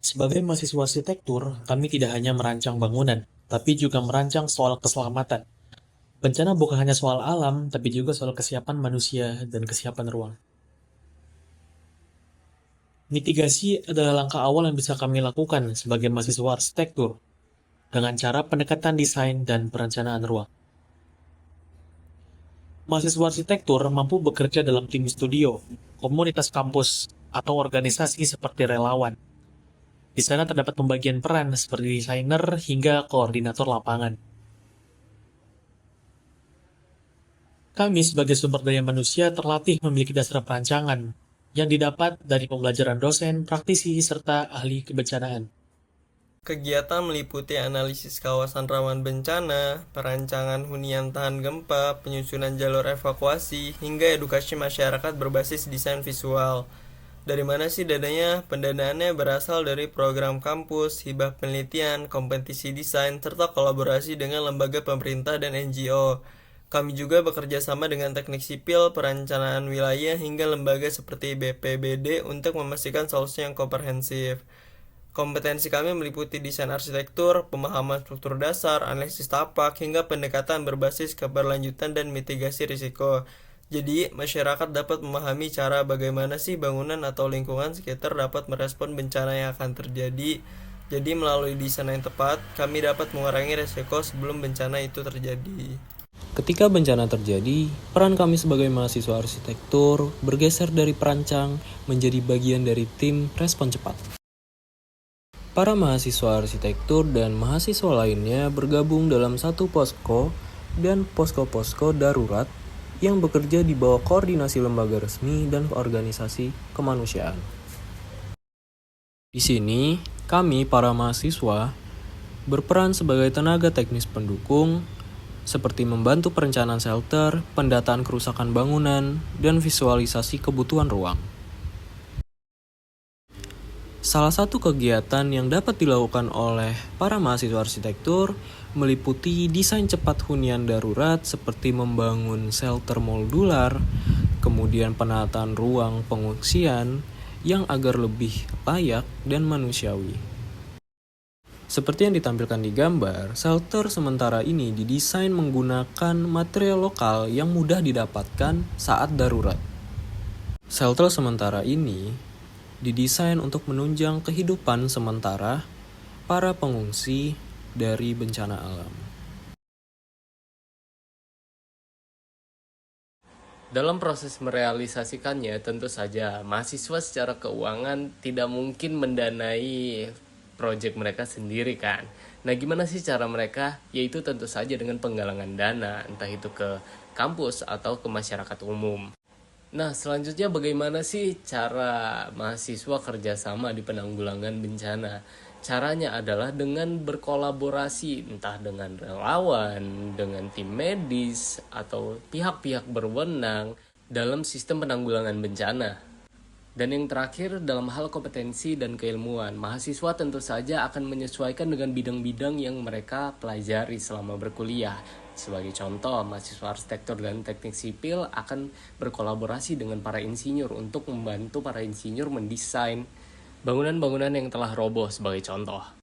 Sebagai mahasiswa arsitektur, kami tidak hanya merancang bangunan, tapi juga merancang soal keselamatan. Bencana bukan hanya soal alam, tapi juga soal kesiapan manusia dan kesiapan ruang. Mitigasi adalah langkah awal yang bisa kami lakukan sebagai mahasiswa arsitektur dengan cara pendekatan desain dan perencanaan ruang. Mahasiswa arsitektur mampu bekerja dalam tim studio, komunitas kampus, atau organisasi seperti relawan. Di sana terdapat pembagian peran seperti desainer hingga koordinator lapangan. Kami sebagai sumber daya manusia terlatih memiliki dasar perancangan yang didapat dari pembelajaran dosen, praktisi, serta ahli kebencanaan. Kegiatan meliputi analisis kawasan rawan bencana, perancangan hunian tahan gempa, penyusunan jalur evakuasi, hingga edukasi masyarakat berbasis desain visual. Dari mana sih dananya? Pendanaannya berasal dari program kampus, hibah penelitian, kompetisi desain, serta kolaborasi dengan lembaga pemerintah dan NGO. Kami juga bekerja sama dengan teknik sipil, perencanaan wilayah, hingga lembaga seperti BPBD untuk memastikan solusi yang komprehensif. Kompetensi kami meliputi desain arsitektur, pemahaman struktur dasar, analisis tapak, hingga pendekatan berbasis keberlanjutan dan mitigasi risiko. Jadi, masyarakat dapat memahami cara bagaimana sih bangunan atau lingkungan sekitar dapat merespon bencana yang akan terjadi. Jadi, melalui desain yang tepat, kami dapat mengurangi risiko sebelum bencana itu terjadi. Ketika bencana terjadi, peran kami sebagai mahasiswa arsitektur bergeser dari perancang menjadi bagian dari tim respon cepat. Para mahasiswa arsitektur dan mahasiswa lainnya bergabung dalam satu posko dan posko-posko darurat yang bekerja di bawah koordinasi lembaga resmi dan organisasi kemanusiaan. Di sini, kami para mahasiswa berperan sebagai tenaga teknis pendukung seperti membantu perencanaan shelter, pendataan kerusakan bangunan, dan visualisasi kebutuhan ruang. Salah satu kegiatan yang dapat dilakukan oleh para mahasiswa arsitektur meliputi desain cepat hunian darurat seperti membangun shelter modular, kemudian penataan ruang pengungsian yang agar lebih layak dan manusiawi. Seperti yang ditampilkan di gambar, shelter sementara ini didesain menggunakan material lokal yang mudah didapatkan saat darurat. Shelter sementara ini didesain untuk menunjang kehidupan sementara para pengungsi dari bencana alam. Dalam proses merealisasikannya, tentu saja mahasiswa secara keuangan tidak mungkin mendanai proyek mereka sendiri kan. Nah, gimana sih cara mereka? Yaitu tentu saja dengan penggalangan dana, entah itu ke kampus atau ke masyarakat umum. Nah, selanjutnya bagaimana sih cara mahasiswa kerjasama di penanggulangan bencana? Caranya adalah dengan berkolaborasi, entah dengan relawan, dengan tim medis, atau pihak-pihak berwenang dalam sistem penanggulangan bencana. Dan yang terakhir, dalam hal kompetensi dan keilmuan, mahasiswa tentu saja akan menyesuaikan dengan bidang-bidang yang mereka pelajari selama berkuliah. Sebagai contoh, mahasiswa arsitektur dan teknik sipil akan berkolaborasi dengan para insinyur untuk membantu para insinyur mendesain bangunan-bangunan yang telah roboh sebagai contoh.